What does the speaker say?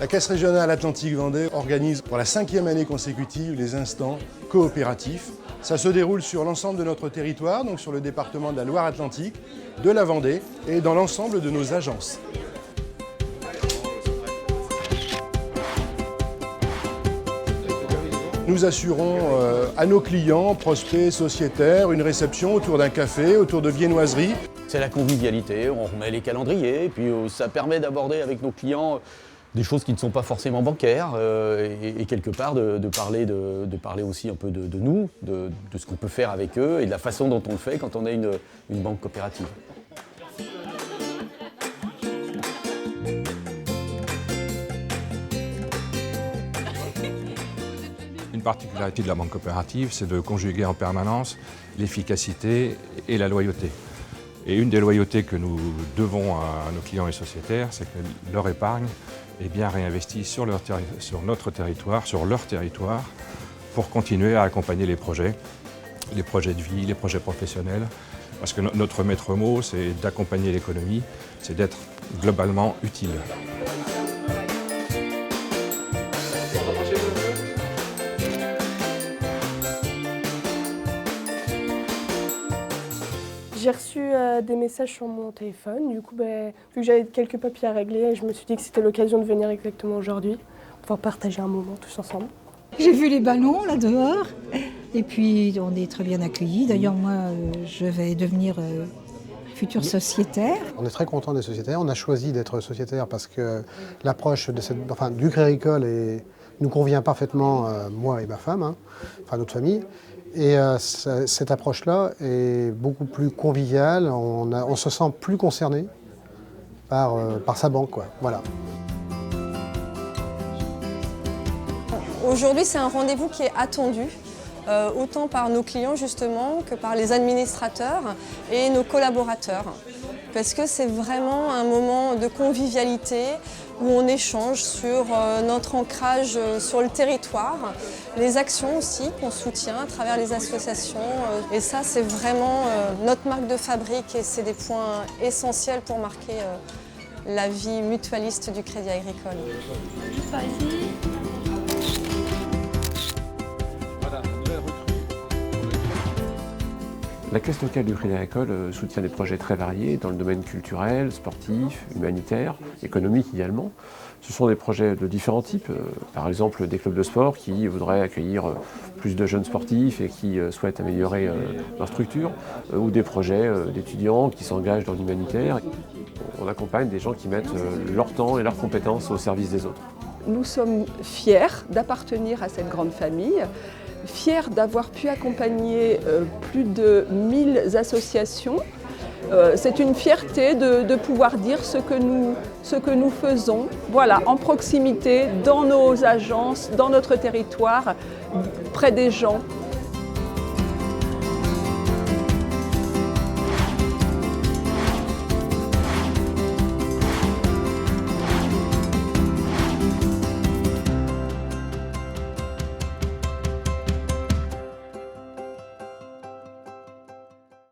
La Caisse régionale Atlantique Vendée organise pour la 5e année consécutive les instants coopératifs. Ça se déroule sur l'ensemble de notre territoire, donc sur le département de la Loire-Atlantique, de la Vendée et dans l'ensemble de nos agences. Nous assurons à nos clients, prospects, sociétaires, une réception autour d'un café, autour de viennoiseries. C'est la convivialité, on remet les calendriers, et puis ça permet d'aborder avec nos clients des choses qui ne sont pas forcément bancaires et quelque part de parler aussi un peu de nous, de ce qu'on peut faire avec eux et de la façon dont on le fait quand on est une banque coopérative. Une particularité de la banque coopérative, c'est de conjuguer en permanence l'efficacité et la loyauté. Et une des loyautés que nous devons à nos clients et sociétaires, c'est que leur épargne est bien réinvestie sur notre territoire, sur leur territoire, pour continuer à accompagner les projets de vie, les projets professionnels. Parce que notre maître mot, c'est d'accompagner l'économie, c'est d'être globalement utile. J'ai reçu des messages sur mon téléphone, du coup, vu que j'avais quelques papiers à régler, je me suis dit que c'était l'occasion de venir exactement aujourd'hui, pour partager un moment tous ensemble. J'ai vu les ballons là dehors, et puis on est très bien accueillis. D'ailleurs, moi, je vais devenir futur sociétaire. On est très content des sociétaires. On a choisi d'être sociétaire parce que l'approche du Crédit Agricole nous convient parfaitement, moi et ma femme, notre famille. Et cette approche-là est beaucoup plus conviviale, on se sent plus concerné par sa banque, quoi. Voilà. Aujourd'hui, c'est un rendez-vous qui est attendu, autant par nos clients justement que par les administrateurs et nos collaborateurs. Parce que c'est vraiment un moment de convivialité où on échange sur notre ancrage sur le territoire, les actions aussi qu'on soutient à travers les associations. Et ça, c'est vraiment notre marque de fabrique et c'est des points essentiels pour marquer la vie mutualiste du Crédit Agricole. Juste par ici. La Caisse locale du Crédit Agricole soutient des projets très variés dans le domaine culturel, sportif, humanitaire, économique également. Ce sont des projets de différents types, par exemple des clubs de sport qui voudraient accueillir plus de jeunes sportifs et qui souhaitent améliorer leur structure, ou des projets d'étudiants qui s'engagent dans l'humanitaire. On accompagne des gens qui mettent leur temps et leurs compétences au service des autres. Nous sommes fiers d'appartenir à cette grande famille, fiers d'avoir pu accompagner plus de 1000 associations. C'est une fierté de pouvoir dire ce que nous faisons, voilà, en proximité, dans nos agences, dans notre territoire, près des gens.